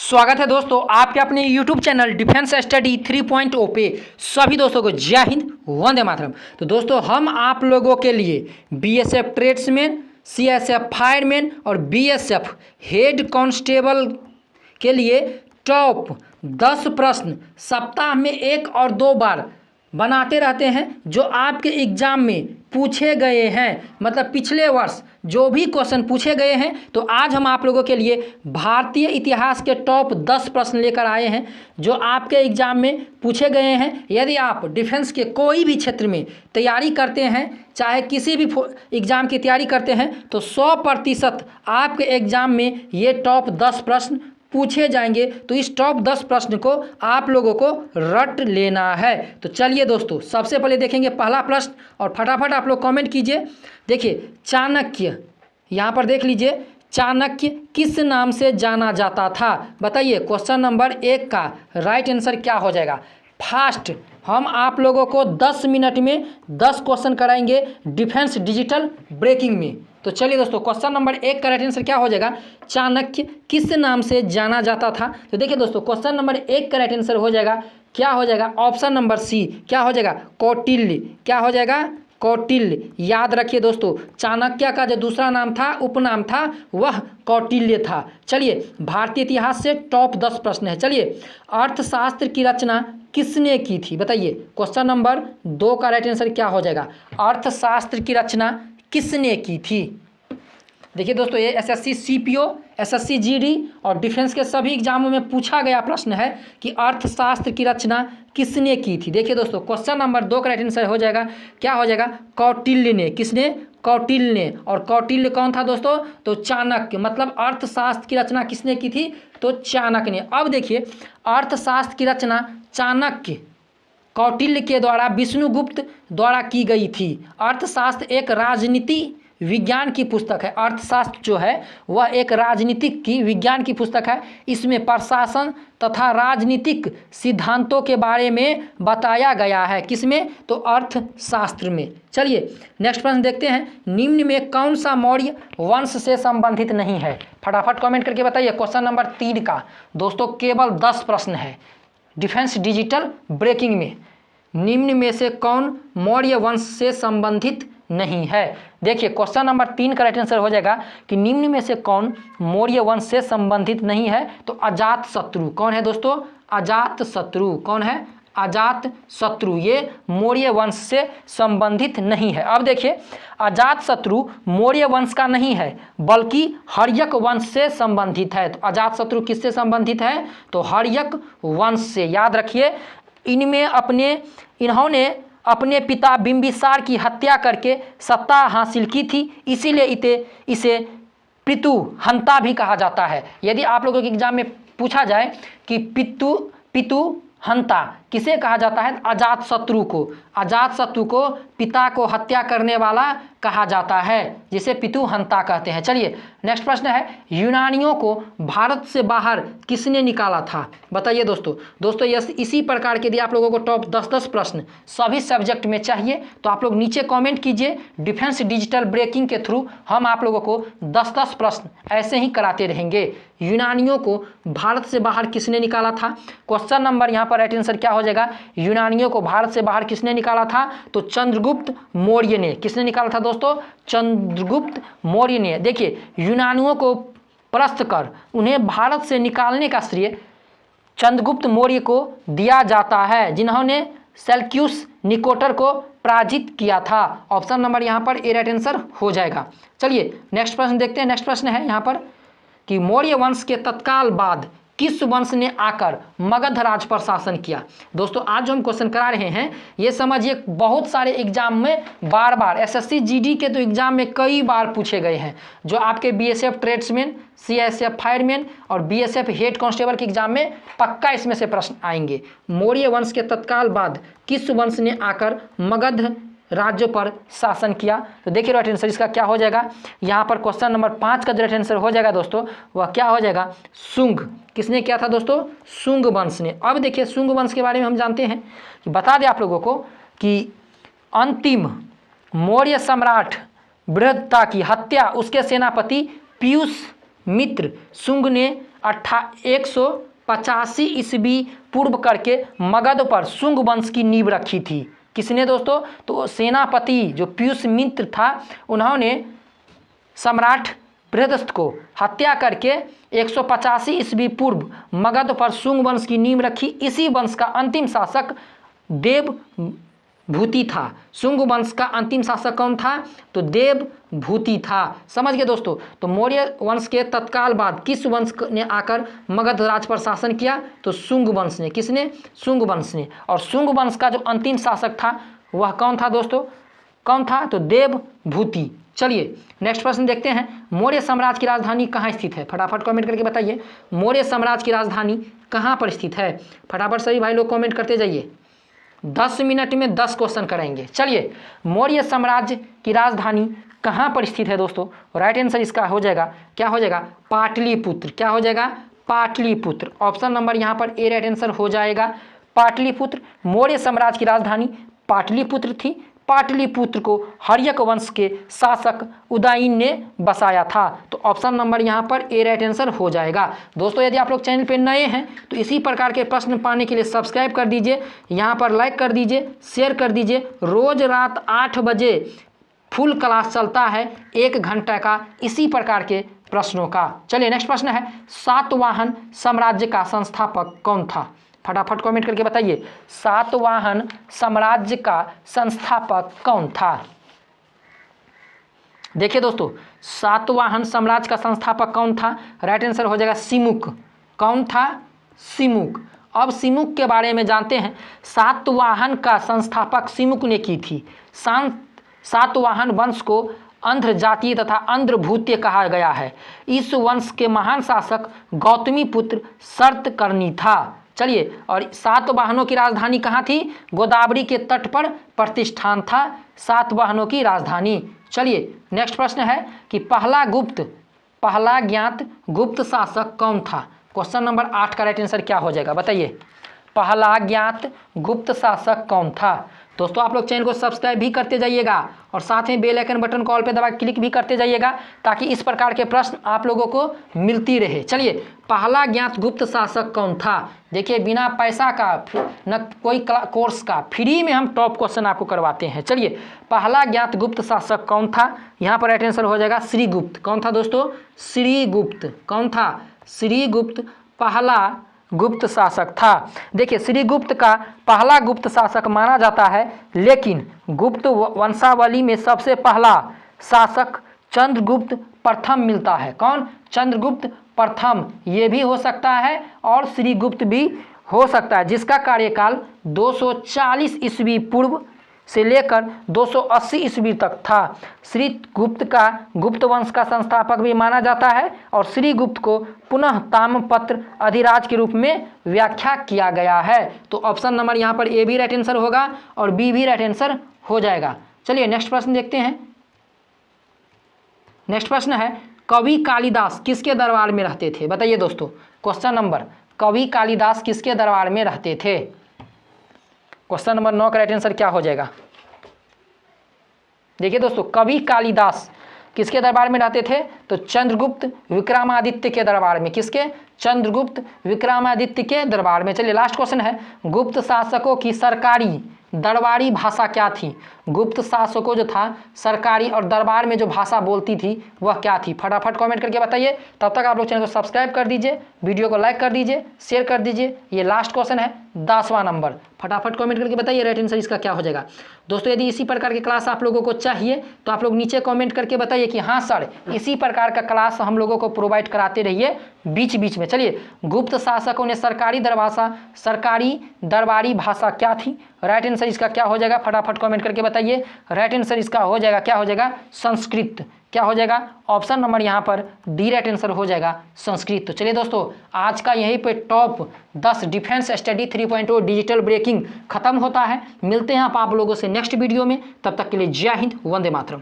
स्वागत है दोस्तों आपके अपने YouTube चैनल डिफेंस स्टडी 3.0 पे सभी दोस्तों को जय हिंद वंदे मातरम। तो दोस्तों हम आप लोगों के लिए बीएसएफ ट्रेड्समैन, सीएसएफ फायरमैन और बीएसएफ हेड कांस्टेबल के लिए टॉप 10 प्रश्न सप्ताह में 1 और 2 बार बनाते रहते हैं जो आपके एग्ज़ाम में पूछे गए हैं। मतलब पिछले वर्ष जो भी क्वेश्चन पूछे गए हैं, तो आज हम आप लोगों के लिए भारतीय इतिहास के टॉप 10 प्रश्न लेकर आए हैं जो आपके एग्ज़ाम में पूछे गए हैं। यदि आप डिफेंस के कोई भी क्षेत्र में तैयारी करते हैं, चाहे किसी भी एग्ज़ाम की तैयारी करते हैं, तो 100% आपके एग्ज़ाम में ये टॉप 10 प्रश्न पूछे जाएंगे। तो इस टॉप 10 प्रश्न को आप लोगों को रट लेना है। तो चलिए दोस्तों, सबसे पहले देखेंगे पहला प्रश्न और फटाफट आप लोग कमेंट कीजिए। देखिए, चाणक्य, यहाँ पर देख लीजिए, चाणक्य किस नाम से जाना जाता था? बताइए। क्वेश्चन नंबर 1 का राइट आंसर क्या हो जाएगा? फास्ट। हम आप लोगों को 10 मिनट में 10 क्वेश्चन कराएंगे डिफेंस डिजिटल ब्रेकिंग में। तो चलिए दोस्तों, क्वेश्चन नंबर 1 का राइट आंसर क्या हो जाएगा? चाणक्य किस नाम से जाना जाता था? तो देखिए दोस्तों, क्वेश्चन नंबर 1 का राइट आंसर हो जाएगा, क्या हो जाएगा? ऑप्शन नंबर सी, क्या हो जाएगा? कौटिल्य। क्या हो जाएगा? कौटिल्य। याद रखिए दोस्तों, चाणक्य का जो दूसरा नाम था, उपनाम था, वह कौटिल्य था। चलिए, भारतीय इतिहास से टॉप 10 प्रश्न है। चलिए, अर्थशास्त्र की रचना किसने की थी? बताइए। क्वेश्चन नंबर 2 का राइट आंसर क्या हो जाएगा? अर्थशास्त्र की रचना किसने की थी? देखिए दोस्तों, ये एसएससी सीपीओ, एसएससी जीडी और डिफेंस के सभी एग्जामों में पूछा गया प्रश्न है कि अर्थशास्त्र की रचना किसने की थी। देखिए दोस्तों, क्वेश्चन नंबर 2 का राइट आंसर हो जाएगा, क्या हो जाएगा? कौटिल्य ने। किसने? कौटिल्य ने। और कौटिल्य कौन था दोस्तों? तो चाणक्य। मतलब अर्थशास्त्र की रचना किसने की थी? तो चाणक्य ने। अब देखिए, अर्थशास्त्र की रचना चाणक्य, कौटिल्य के द्वारा, विष्णुगुप्त द्वारा की गई थी। अर्थशास्त्र एक राजनीति विज्ञान की पुस्तक है। अर्थशास्त्र जो है वह एक राजनीतिक की विज्ञान की पुस्तक है। इसमें प्रशासन तथा राजनीतिक सिद्धांतों के बारे में बताया गया है। किसमें? तो अर्थशास्त्र में। चलिए नेक्स्ट प्रश्न देखते हैं। निम्न में कौन सा मौर्य वंश से संबंधित नहीं है? फटाफट कमेंट करके बताइए। क्वेश्चन नंबर 3 का दोस्तों केवल 10 प्रश्न है डिफेंस डिजिटल ब्रेकिंग में। निम्न में से कौन मौर्य वंश से संबंधित नहीं है? देखिए, क्वेश्चन नंबर 3 का राइट आंसर हो जाएगा कि निम्न में से कौन मौर्य वंश से संबंधित नहीं है? तो अजात शत्रु। कौन है दोस्तों? अजात शत्रु। कौन है? अजात शत्रु। ये मौर्य वंश से संबंधित नहीं है। अब देखिए, अजात शत्रु मौर्य वंश का नहीं है बल्कि हर्यक वंश से संबंधित है। तो अजात शत्रु किससे संबंधित है? तो हर्यक वंश से। याद रखिए, इन्होंने अपने पिता बिंबिसार की हत्या करके सत्ता हासिल की थी, इसीलिए इसे पितुहंता भी कहा जाता है। यदि आप लोगों के एग्जाम में पूछा जाए कि पितुहंता किसे कहा जाता है? अजात शत्रु को। अजात शत्रु को पिता को हत्या करने वाला कहा जाता है, जिसे पितुहंता कहते हैं। चलिए नेक्स्ट प्रश्न है, यूनानियों को भारत से बाहर किसने निकाला था? बताइए दोस्तों इसी प्रकार के यदि आप लोगों को टॉप 10 प्रश्न सभी सब्जेक्ट में चाहिए तो आप लोग नीचे कमेंट कीजिए। डिफेंस डिजिटल ब्रेकिंग के थ्रू हम आप लोगों को 10 प्रश्न ऐसे ही कराते रहेंगे। यूनानियों को भारत से बाहर किसने निकाला था? क्वेश्चन नंबर यहाँ पर राइट आंसर क्या हो जाएगा? यूनानियों को भारत से बाहर किसने निकाला था? तो चंद्रगुप्त मौर्य ने। किसने निकाला था दोस्तों? चंद्रगुप्त मौर्य ने। देखिए, यूनानियों को परास्त कर उन्हें भारत से निकालने का श्रेय चंद्रगुप्त मौर्य को दिया जाता है, जिन्होंने सेल्यूकस निकोटर को पराजित किया था। ऑप्शन नंबर यहाँ पर ए राइट आंसर हो जाएगा। चलिए नेक्स्ट प्रश्न देखते हैं। नेक्स्ट प्रश्न है यहाँ पर कि मौर्य वंश के तत्काल बाद किस वंश ने आकर मगध राज पर शासन किया? दोस्तों आज जो हम क्वेश्चन करा रहे हैं, ये समझिए बहुत सारे एग्जाम में बार बार, एसएससी जीडी के तो एग्जाम में कई बार पूछे गए हैं, जो आपके बीएसएफ ट्रेड्समैन, सीएसएफ फायरमैन और बीएसएफ हेड कांस्टेबल के एग्जाम में पक्का इसमें से प्रश्न आएंगे। मौर्य वंश के तत्काल बाद किस वंश ने आकर मगध राज्यों पर शासन किया? तो देखिए राइट आंसर इसका क्या हो जाएगा? यहाँ पर क्वेश्चन नंबर 5 का जो राइट आंसर हो जाएगा दोस्तों, वह क्या हो जाएगा? शुंग। किसने किया था दोस्तों? शुंग वंश ने। अब देखिए, शुंग वंश के बारे में हम जानते हैं कि बता दें आप लोगों को कि अंतिम मौर्य सम्राट बृहद्रथा की हत्या उसके सेनापति पीयूष मित्र शुंग ने 185 ईस्वी पूर्व करके मगध पर शुंग वंश की नींव रखी थी। किसने दोस्तों? तो सेनापति जो पीयूष मित्र था, उन्होंने सम्राट बृहदस्थ को हत्या करके 185 ईस्वी पूर्व मगध पर शुंग वंश की नींव रखी। इसी वंश का अंतिम शासक देवभूति था। शुंग वंश का अंतिम शासक कौन था? तो देवभूति था। समझ गए दोस्तों? तो मौर्य वंश के तत्काल बाद किस वंश ने आकर मगध राज पर शासन किया? तो शुंग वंश ने। किसने? शुंग वंश ने। और शुंग वंश का जो अंतिम शासक था वह कौन था दोस्तों? कौन था? तो देवभूति। चलिए नेक्स्ट प्रश्न देखते हैं। मौर्य साम्राज्य की राजधानी कहाँ स्थित है? फटाफट कमेंट करके बताइए, मौर्य साम्राज्य की राजधानी कहाँ पर स्थित है? फटाफट सभी भाई लोग कमेंट करते जाइए। 10 मिनट में 10 क्वेश्चन कराएंगे। चलिए, मौर्य साम्राज्य की राजधानी कहाँ पर स्थित है दोस्तों? राइट आंसर इसका हो जाएगा, क्या हो जाएगा? पाटलिपुत्र। क्या हो जाएगा? पाटलिपुत्र। ऑप्शन नंबर यहाँ पर ए राइट आंसर हो जाएगा, पाटलिपुत्र। मौर्य साम्राज्य की राजधानी पाटलिपुत्र थी। पाटलिपुत्र को हर्यक वंश के शासक उदयन ने बसाया था। तो ऑप्शन नंबर यहाँ पर ए राइट आंसर हो जाएगा। दोस्तों यदि आप लोग चैनल पे नए हैं तो इसी प्रकार के प्रश्न पाने के लिए सब्सक्राइब कर दीजिए, यहाँ पर लाइक कर दीजिए, शेयर कर दीजिए। रोज रात 8 बजे फुल क्लास चलता है 1 घंटा का इसी प्रकार के प्रश्नों का। चलिए नेक्स्ट प्रश्न है, सातवाहन साम्राज्य का संस्थापक कौन था? फटाफट कमेंट करके बताइए, सातवाहन साम्राज्य का संस्थापक कौन था? देखिए दोस्तों, सातवाहन साम्राज्य का संस्थापक कौन था? राइट आंसर हो जाएगा सिमुक। कौन था? सिमुक। अब सिमुक के बारे में जानते हैं। सातवाहन का संस्थापक सिमुक ने की थी। सातवाहन वंश को अंध्र जातीय तथा अंध्रभूत्य कहा गया है। इस वंश के महान शासक गौतमी पुत्र शर्तकर्णी था। चलिए, और सातवाहनों की राजधानी कहाँ थी? गोदावरी के तट पर प्रतिष्ठान था सातवाहनों की राजधानी। चलिए नेक्स्ट प्रश्न है कि पहला ज्ञात गुप्त शासक कौन था? क्वेश्चन नंबर 8 का राइट आंसर क्या हो जाएगा बताइए? पहला ज्ञात गुप्त शासक कौन था? दोस्तों आप लोग चैनल को सब्सक्राइब भी करते जाइएगा और साथ में बेल आइकन बटन कॉल पे दबा क्लिक भी करते जाइएगा ताकि इस प्रकार के प्रश्न आप लोगों को मिलती रहे। चलिए, पहला ज्ञात गुप्त शासक कौन था? देखिए, बिना पैसा का न कोई कोर्स का फ्री में हम टॉप क्वेश्चन आपको करवाते हैं। चलिए, पहला ज्ञात गुप्त शासक कौन था? यहाँ पर राइट आंसर हो जाएगा श्रीगुप्त। कौन था दोस्तों? श्रीगुप्त। कौन था? श्रीगुप्त पहला गुप्त शासक था। देखिए, श्रीगुप्त का पहला गुप्त शासक माना जाता है, लेकिन गुप्त वंशावली में सबसे पहला शासक चंद्रगुप्त प्रथम मिलता है। कौन? चंद्रगुप्त प्रथम। ये भी हो सकता है और श्रीगुप्त भी हो सकता है, जिसका कार्यकाल 240 ईस्वी पूर्व से लेकर 280 ईस्वी तक था। श्रीगुप्त का गुप्त वंश का संस्थापक भी माना जाता है और श्रीगुप्त को पुनः ताम्रपत्र अधिराज के रूप में व्याख्या किया गया है। तो ऑप्शन नंबर यहाँ पर ए भी राइट आंसर होगा और बी भी राइट आंसर हो जाएगा। चलिए नेक्स्ट प्रश्न देखते हैं। नेक्स्ट प्रश्न है, कवि कालिदास किसके दरबार में रहते थे? बताइए दोस्तों, क्वेश्चन नंबर, कवि कालिदास किसके दरबार में रहते थे? क्वेश्चन नंबर 9 का राइट आंसर क्या हो जाएगा? देखिए दोस्तों, कवि कालिदास किसके दरबार में रहते थे? तो चंद्रगुप्त विक्रमादित्य के दरबार में। किसके? चंद्रगुप्त विक्रमादित्य के दरबार में। चलिए लास्ट क्वेश्चन है, गुप्त शासकों की सरकारी दरबारी भाषा क्या थी? गुप्त शासकों जो था सरकारी और दरबार में जो भाषा बोलती थी वह क्या थी? फटाफट कमेंट करके बताइए। तब तक आप लोग चैनल को सब्सक्राइब कर दीजिए, वीडियो को लाइक कर दीजिए, शेयर कर दीजिए। ये लास्ट क्वेश्चन है 10वां नंबर। फटाफट कमेंट करके बताइए राइट आंसर इसका क्या हो जाएगा। दोस्तों यदि इसी प्रकार की क्लास आप लोगों को चाहिए तो आप लोग नीचे कमेंट करके बताइए कि हाँ सर, इसी प्रकार का क्लास हम लोगों को प्रोवाइड कराते रहिए बीच बीच में। चलिए, गुप्त शासकों ने सरकारी दरबारी भाषा क्या थी? राइट आंसर इसका क्या हो जाएगा? फटाफट कमेंट करके बताइए। राइट आंसर इसका हो जाएगा, क्या हो जाएगा? संस्कृत। क्या हो जाएगा? ऑप्शन नंबर यहाँ पर डी राइट आंसर हो जाएगा, संस्कृत। तो चलिए दोस्तों, आज का यहीं पे top 10 defence study 3.0 digital breaking खत्म होता है। मिलते हैं आप लोगों से नेक्स्ट वीडियो में। तब तक के लिए जय हिंद, वंदे मातरम।